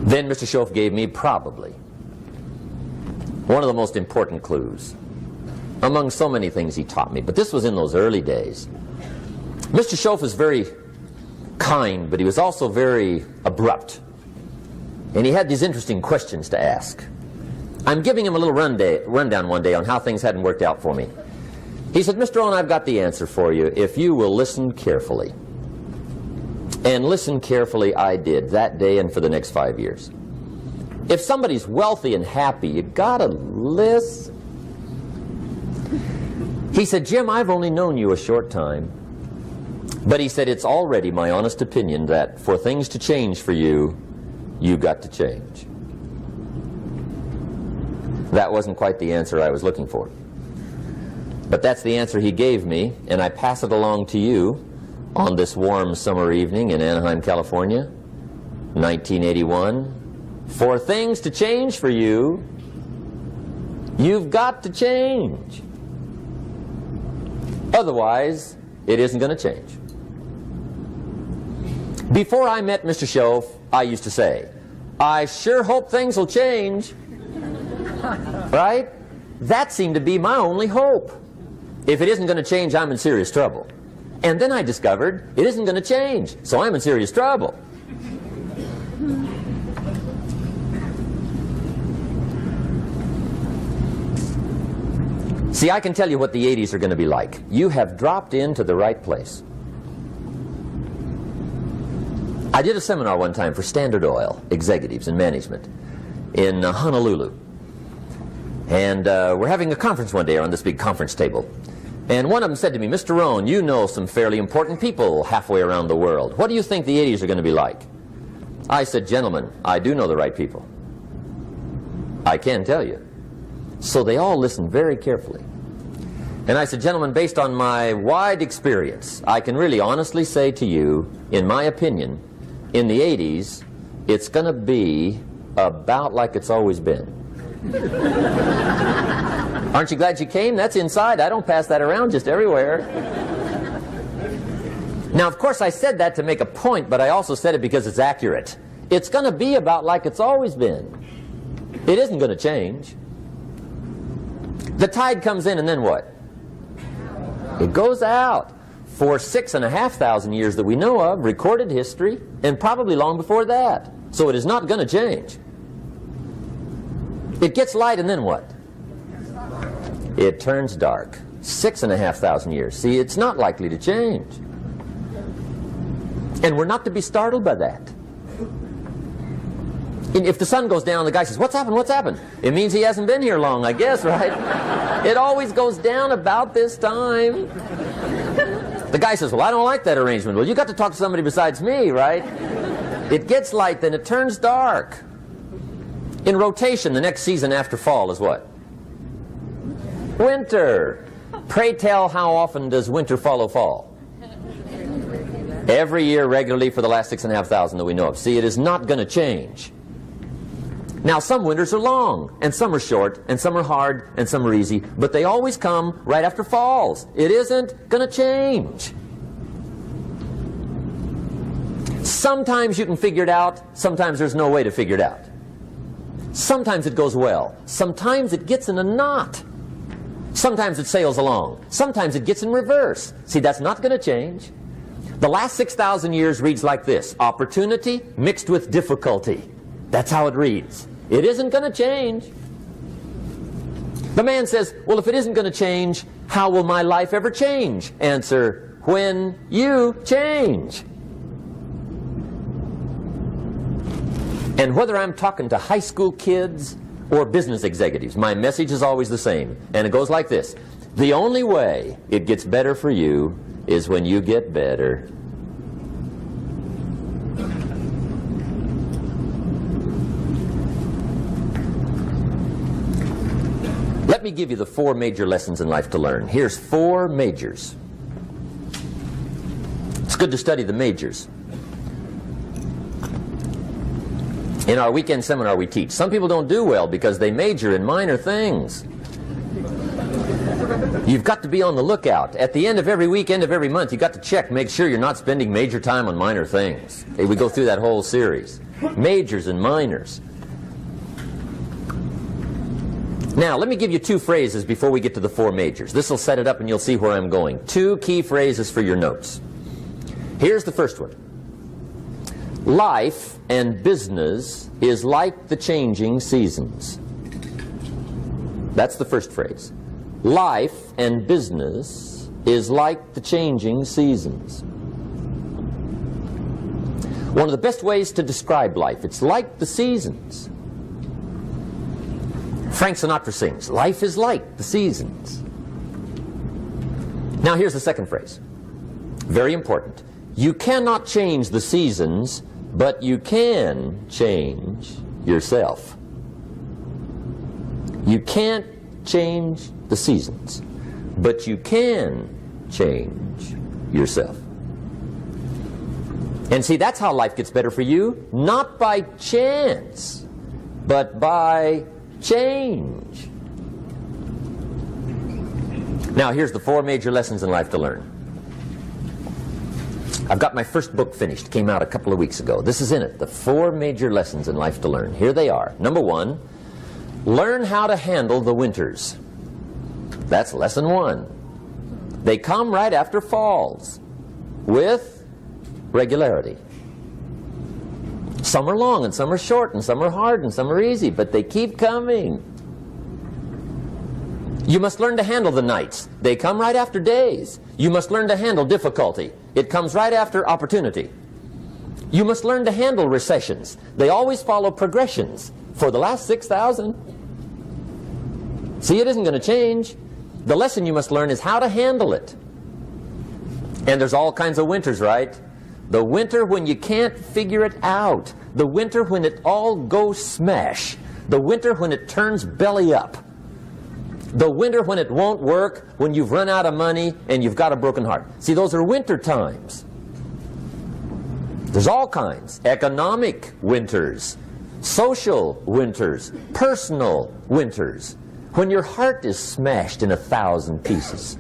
Then Mr. Schoaf gave me probably one of the most important clues among so many things he taught me, but this was in those early days. Mr. Schoaf was very kind, but he was also very abrupt. And he had these interesting questions to ask. I'm giving him a little rundown one day on how things hadn't worked out for me. He said, Mr. Rohn, I've got the answer for you if you will listen carefully. And listen carefully I did that day and for the next 5 years. If somebody's wealthy and happy, you gotta listen. He said, Jim, I've only known you a short time. But he said, it's already my honest opinion that for things to change for you, you've got to change. That wasn't quite the answer I was looking for. But that's the answer he gave me, and I pass it along to you on this warm summer evening in Anaheim, California, 1981. For things to change for you, you've got to change. Otherwise, it isn't going to change. Before I met Mr. Schoaf, I used to say, I sure hope things will change. Right? That seemed to be my only hope. If it isn't going to change, I'm in serious trouble. And then I discovered it isn't going to change, so I'm in serious trouble. See, I can tell you what the 80s are going to be like. You have dropped into the right place. I did a seminar one time for Standard Oil executives and management in Honolulu. And we're having a conference one day on this big conference table. And one of them said to me, Mr. Rohn, you know some fairly important people halfway around the world. What do you think the 80s are going to be like? I said, gentlemen, I do know the right people. I can tell you. So they all listened very carefully. And I said, gentlemen, based on my wide experience, I can really honestly say to you, in my opinion, in the 80s, it's going to be about like it's always been. Aren't you glad you came? That's inside. I don't pass that around just everywhere. Now, of course, I said that to make a point, but I also said it because it's accurate. It's going to be about like it's always been. It isn't going to change. The tide comes in and then what? It goes out. For 6,500 years that we know of, recorded history, and probably long before that. So it is not going to change. It gets light and then what? It turns dark. 6,500 years. See, it's not likely to change. And we're not to be startled by that. And if the sun goes down, the guy says, what's happened, what's happened? It means he hasn't been here long, I guess, right? It always goes down about this time. The guy says, well, I don't like that arrangement. Well, you got to talk to somebody besides me, right? It gets light, then it turns dark. In rotation, the next season after fall is what? Winter. Pray tell, how often does winter follow fall? Every year regularly for the last 6,500 that we know of. See, it is not going to change. Now, some winters are long, and some are short, and some are hard, and some are easy, but they always come right after falls. It isn't going to change. Sometimes you can figure it out, sometimes there's no way to figure it out. Sometimes it goes well, sometimes it gets in a knot. Sometimes it sails along, sometimes it gets in reverse. See, that's not going to change. The last 6,000 years reads like this: opportunity mixed with difficulty. That's how it reads. It isn't going to change. The man says, well, if it isn't going to change, how will my life ever change? Answer, when you change. And whether I'm talking to high school kids or business executives, my message is always the same. And it goes like this: the only way it gets better for you is when you get better. Let me give you the 4 major lessons in life to learn. Here's 4 majors. It's good to study the majors. In our weekend seminar we teach, some people don't do well because they major in minor things. You've got to be on the lookout. At the end of every week, end of every month, you've got to check, make sure you're not spending major time on minor things. We go through that whole series. majors and minors. Now, let me give you two phrases before we get to the four majors. This will set it up and you'll see where I'm going. Two key phrases for your notes. Here's the first one. Life and business is like the changing seasons. That's the first phrase. Life and business is like the changing seasons. One of the best ways to describe life, it's like the seasons. Frank Sinatra sings, life is like the seasons. Now here's the second phrase. Very important. You cannot change the seasons, but you can change yourself. You can't change the seasons, but you can change yourself. And see, that's how life gets better for you, not by chance, but by change. Now, here's the four major lessons in life to learn. I've got my first book finished, came out a couple of weeks ago. This is in it, the four major lessons in life to learn. Here they are. Number one, learn how to handle the winters. That's lesson one. They come right after falls with regularity. Some are long and some are short and some are hard and some are easy, but they keep coming. You must learn to handle the nights. They come right after days. You must learn to handle difficulty. It comes right after opportunity. You must learn to handle recessions. They always follow progressions for the last 6,000. See, it isn't going to change. The lesson you must learn is how to handle it. And there's all kinds of winters, right? The winter when you can't figure it out. The winter when it all goes smash. The winter when it turns belly up. The winter when it won't work, when you've run out of money and you've got a broken heart. See, those are winter times. There's all kinds. Economic winters, social winters, personal winters. When your heart is smashed in 1,000 pieces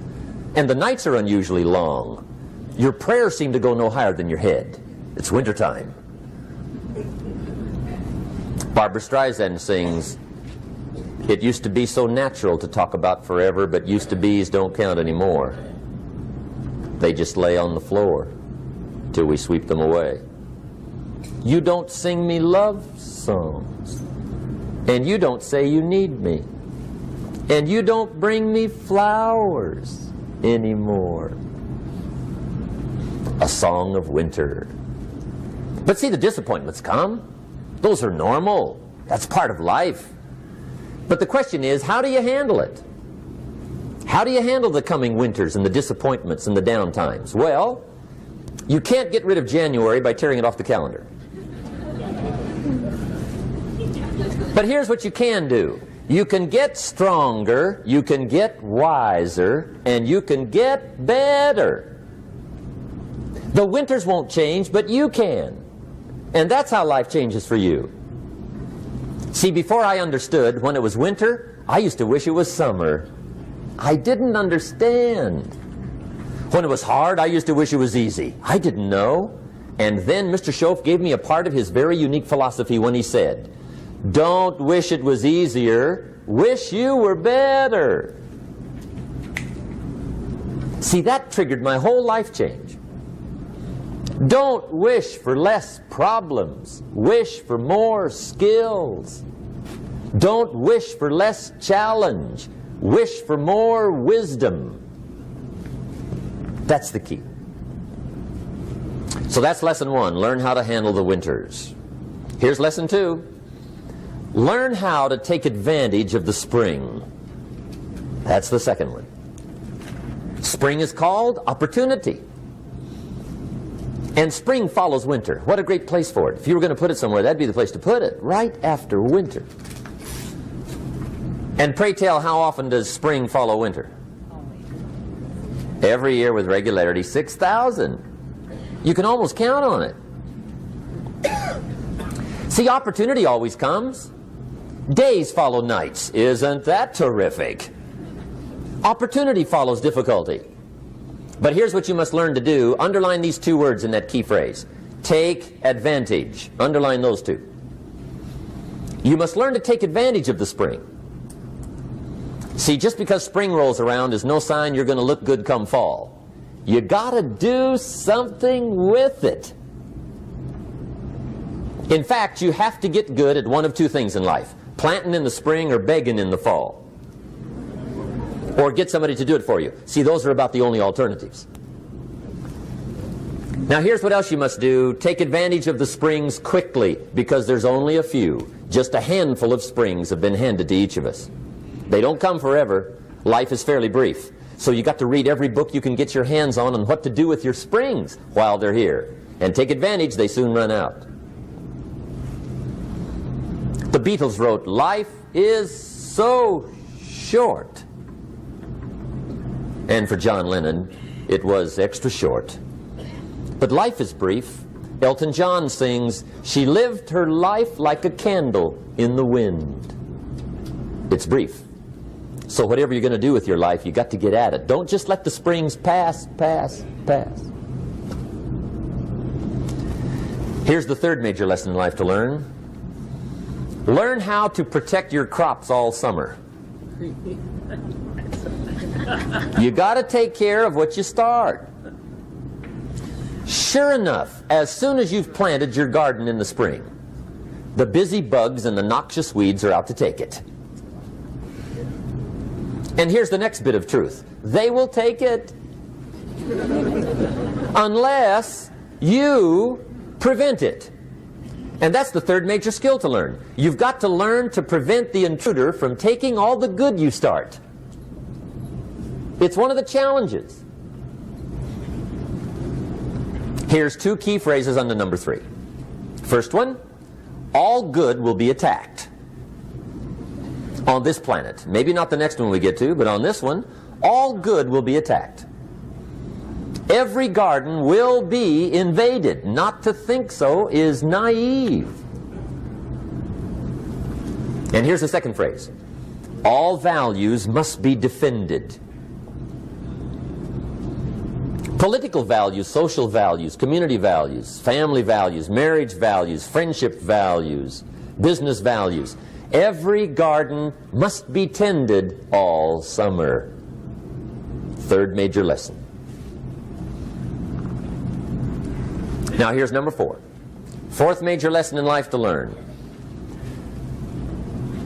and the nights are unusually long. Your prayers seem to go no higher than your head. It's wintertime. Barbra Streisand sings, "It used to be so natural to talk about forever, but used to be's don't count anymore. They just lay on the floor till we sweep them away. You don't sing me love songs, and you don't say you need me, and you don't bring me flowers anymore." A song of winter. But see, the disappointments come. Those are normal. That's part of life. But the question is, how do you handle it? How do you handle the coming winters and the disappointments and the downtimes? Well, you can't get rid of January by tearing it off the calendar. But here's what you can do. You can get stronger, you can get wiser, and you can get better. The winters won't change, but you can. And that's how life changes for you. See, before I understood, when it was winter, I used to wish it was summer. I didn't understand. When it was hard, I used to wish it was easy. I didn't know. And then Mr. Schoaf gave me a part of his very unique philosophy when he said, "Don't wish it was easier, wish you were better." See, that triggered my whole life change. Don't wish for less problems. Wish for more skills. Don't wish for less challenge. Wish for more wisdom. That's the key. So that's lesson one. Learn how to handle the winters. Here's lesson two. Learn how to take advantage of the spring. That's the second one. Spring is called opportunity. And spring follows winter. What a great place for it. If you were going to put it somewhere, that'd be the place to put it, right after winter. And pray tell, how often does spring follow winter? Every year with regularity, 6,000. You can almost count on it. See, opportunity always comes. Days follow nights. Isn't that terrific? Opportunity follows difficulty. But here's what you must learn to do. Underline these two words in that key phrase. take advantage. Underline those two. You must learn to take advantage of the spring. See, just because spring rolls around is no sign you're going to look good come fall. You got to do something with it. In fact, you have to get good at one of two things in life: planting in the spring or begging in the fall. Or get somebody to do it for you. See, those are about the only alternatives. Now here's what else you must do. Take advantage of the springs quickly, because there's only a few. Just a handful of springs have been handed to each of us. They don't come forever. Life is fairly brief. So you got to read every book you can get your hands on what to do with your springs while they're here. And take advantage, they soon run out. The Beatles wrote, "Life is so short." And for John Lennon, it was extra short. But life is brief. Elton John sings, "She lived her life like a candle in the wind." It's brief. So whatever you're going to do with your life, you got to get at it. Don't just let the springs pass. Here's the third major lesson in life to learn. Learn how to protect your crops all summer. You got to take care of what you start. Sure enough, as soon as you've planted your garden in the spring, the busy bugs and the noxious weeds are out to take it. And here's the next bit of truth. They will take it unless you prevent it. And that's the third major skill to learn. You've got to learn to prevent the intruder from taking all the good you start. It's one of the challenges. Here's two key phrases under number 3. First one, all good will be attacked. On this planet. Maybe not the next one we get to, but on this one, all good will be attacked. Every garden will be invaded. Not to think so is naive. And here's the second phrase. All values must be defended. Political values, social values, community values, family values, marriage values, friendship values, business values. Every garden must be tended all summer. Third major lesson. Now here's number 4. Fourth major lesson in life to learn.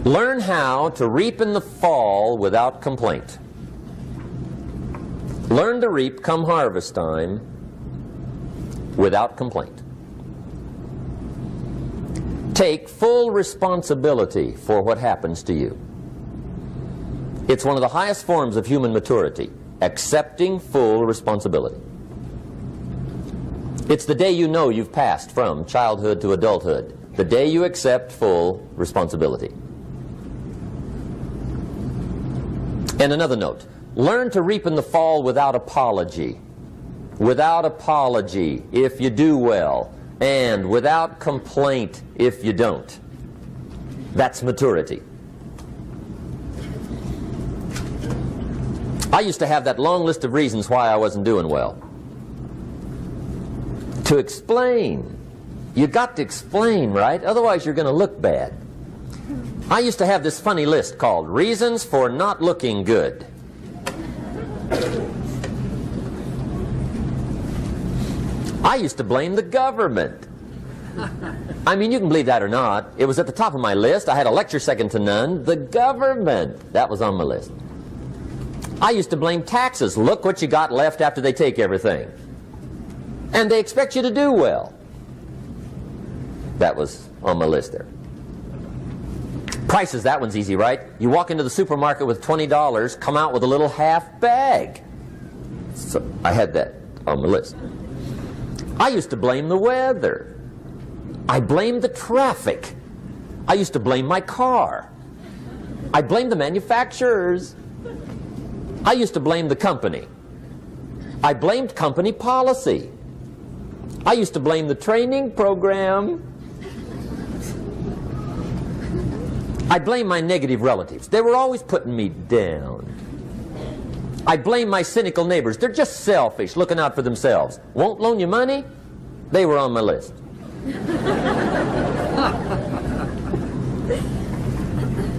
Learn how to reap in the fall without complaint. Learn to reap come harvest time without complaint. Take full responsibility for what happens to you. It's one of the highest forms of human maturity, accepting full responsibility. It's the day you know you've passed from childhood to adulthood, the day you accept full responsibility. And another note, learn to reap in the fall without apology. Without apology if you do well, and without complaint if you don't. That's maturity. I used to have that long list of reasons why I wasn't doing well. To explain. You got to explain, right? Otherwise you're going to look bad. I used to have this funny list called Reasons for Not Looking Good. I used to blame the government. I mean, you can believe that or not. It was at the top of my list. I had a lecture second to none. The government. That was on my list. I used to blame taxes. Look what you got left after they take everything. And they expect you to do well. That was on my list there. Prices, that one's easy, right? You walk into the supermarket with $20, come out with a little half bag. So I had that on my list. I used to blame the weather. I blamed the traffic. I used to blame my car. I blamed the manufacturers. I used to blame the company. I blamed company policy. I used to blame the training program. I blame my negative relatives. They were always putting me down. I blame my cynical neighbors. They're just selfish, looking out for themselves. Won't loan you money? They were on my list.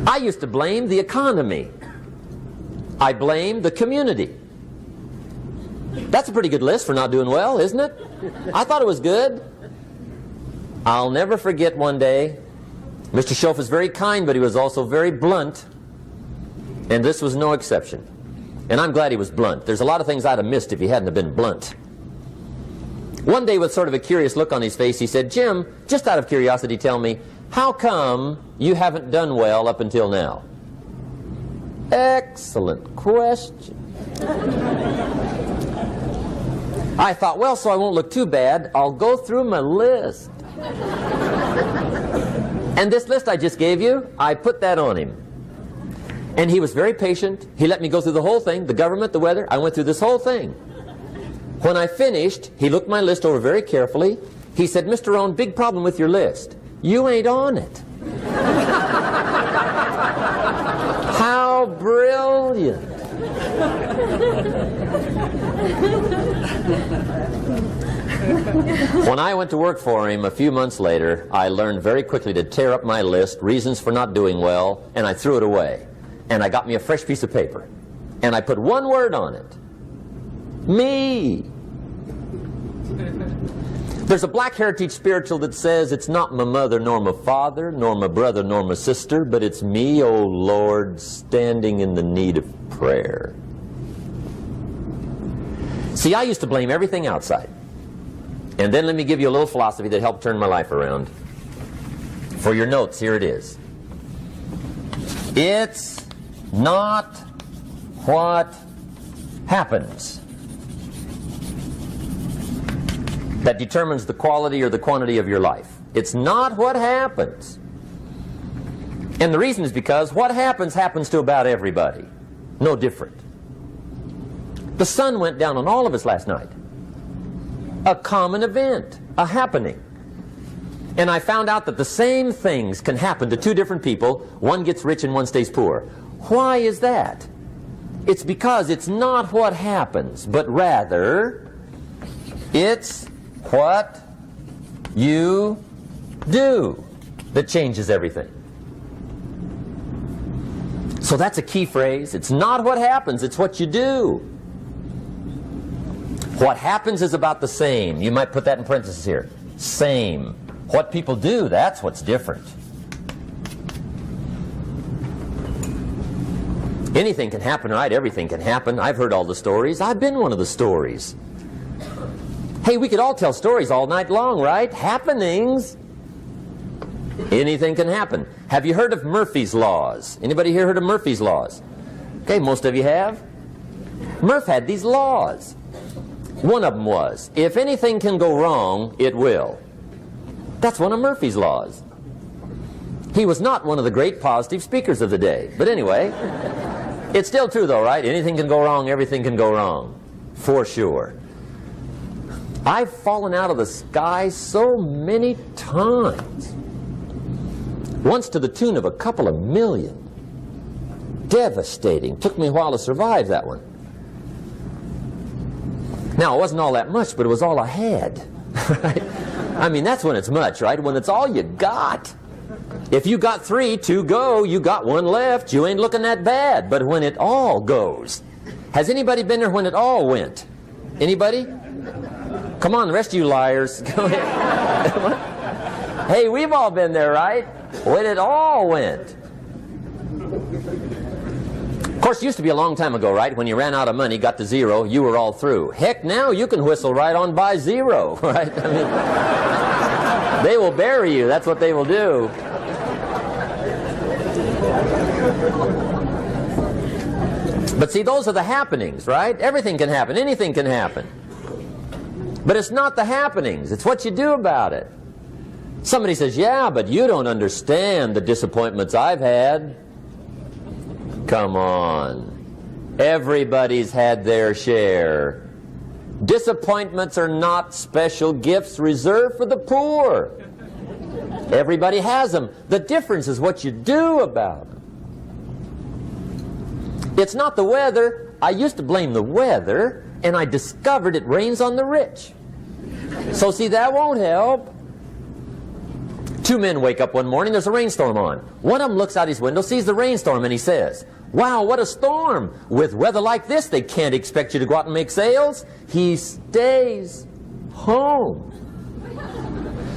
I used to blame the economy. I blamed the community. That's a pretty good list for not doing well, isn't it? I thought it was good. I'll never forget one day, Mr. Schoaf was very kind, but he was also very blunt, and this was no exception. And I'm glad he was blunt. There's a lot of things I'd have missed if he hadn't have been blunt. One day, with sort of a curious look on his face, he said, "Jim, just out of curiosity, tell me, how come you haven't done well up until now?" Excellent question. I thought, well, so I won't look too bad, I'll go through my list. And this list I just gave you, I put that on him. And he was very patient. He let me go through the whole thing, the government, the weather. I went through this whole thing. When I finished, he looked my list over very carefully. He said, "Mr. Rohn, big problem with your list. You ain't on it." How brilliant. When I went to work for him a few months later, I learned very quickly to tear up my list, reasons for not doing well, and I threw it away. And I got me a fresh piece of paper. And I put one word on it. Me. There's a Black Heritage spiritual that says, "It's not my mother nor my father, nor my brother nor my sister, but it's me, O Lord, standing in the need of prayer." See, I used to blame everything outside. And then let me give you a little philosophy that helped turn my life around. For your notes, here it is. It's not what happens that determines the quality or the quantity of your life. It's not what happens. And the reason is because what happens happens to about everybody. No different. The sun went down on all of us last night. A common event, a happening. And I found out that the same things can happen to two different people. One gets rich and one stays poor. Why is that? It's because it's not what happens, but rather it's what you do that changes everything. So that's a key phrase. It's not what happens, it's what you do. What happens is about the same. You might put that in parentheses here. Same. What people do, that's what's different. Anything can happen, right? Everything can happen. I've heard all the stories. I've been one of the stories. Hey, we could all tell stories all night long, right? Happenings. Anything can happen. Have you heard of Murphy's Laws? Anybody here heard of Murphy's Laws? Okay, most of you have. Murph had these laws. One of them was, if anything can go wrong, it will. That's one of Murphy's laws. He was not one of the great positive speakers of the day. But anyway, it's still true though, right? Anything can go wrong, everything can go wrong. For sure. I've fallen out of the sky so many times. Once to the tune of a couple of million. Devastating. Took me a while to survive that one. Now, it wasn't all that much, but it was all I had. Right? I mean, that's when it's much, right? When it's all you got. If you got 3, 2 go, you got 1 left, you ain't looking that bad. But when it all goes. Has anybody been there when it all went? Anybody? Come on, the rest of you liars. Go ahead. Hey, we've all been there, right? When it all went. Of course, it used to be a long time ago, right? When you ran out of money, got to 0, you were all through. Heck, now you can whistle right on by 0, right? I mean, they will bury you. That's what they will do. But see, those are the happenings, right? Everything can happen. Anything can happen. But it's not the happenings. It's what you do about it. Somebody says, yeah, but you don't understand the disappointments I've had. Come on. Everybody's had their share. Disappointments are not special gifts reserved for the poor. Everybody has them. The difference is what you do about them. It's not the weather. I used to blame the weather, and I discovered it rains on the rich. So see, that won't help. Two men wake up one morning, there's a rainstorm on. One of them looks out his window, sees the rainstorm, and he says, "Wow, what a storm! With weather like this, they can't expect you to go out and make sales." He stays home.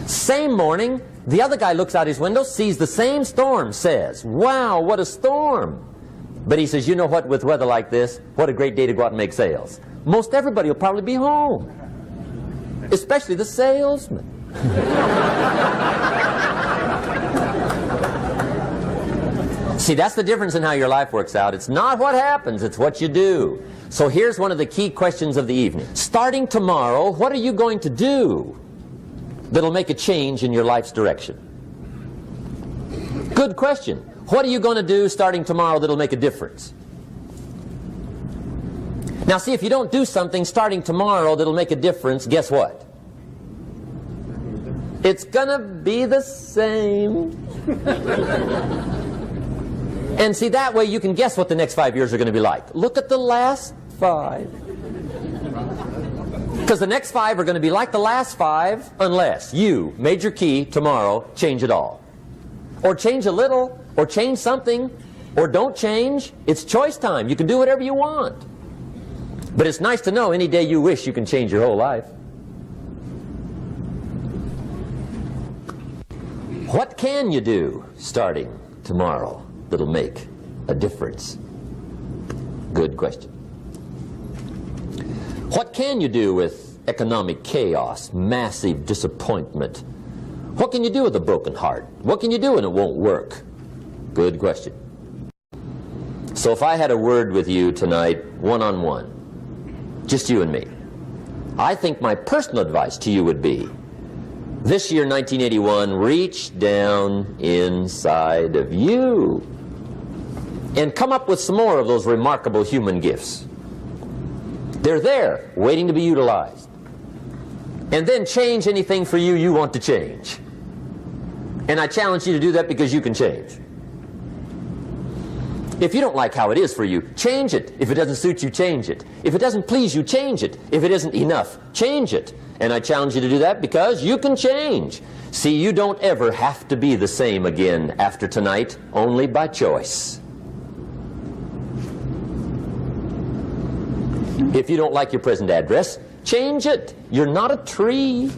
Same morning, the other guy looks out his window, sees the same storm, says, "Wow, what a storm!" But he says, "You know what, with weather like this, what a great day to go out and make sales. Most everybody will probably be home, especially the salesman." See, that's the difference in how your life works out. It's not what happens, it's what you do. So here's one of the key questions of the evening. Starting tomorrow, what are you going to do that'll make a change in your life's direction? Good question. What are you going to do starting tomorrow that'll make a difference? Now see, if you don't do something starting tomorrow that'll make a difference, guess what? It's gonna be the same. And see, that way you can guess what the next 5 years are going to be like. Look at the last 5. Because the next 5 are going to be like the last 5 unless you, major key, tomorrow, change it all. Or change a little, or change something, or don't change. It's choice time. You can do whatever you want. But it's nice to know any day you wish you can change your whole life. What can you do starting tomorrow that'll make a difference? Good question. What can you do with economic chaos, massive disappointment? What can you do with a broken heart? What can you do when it won't work? Good question. So if I had a word with you tonight, one-on-one, just you and me, I think my personal advice to you would be, this year, 1981, reach down inside of you and come up with some more of those remarkable human gifts. They're there, waiting to be utilized. And then change anything for you want to change. And I challenge you to do that because you can change. If you don't like how it is for you, change it. If it doesn't suit you, change it. If it doesn't please you, change it. If it isn't enough, change it. And I challenge you to do that because you can change. See, you don't ever have to be the same again after tonight, only by choice. If you don't like your present address, change it. You're not a tree.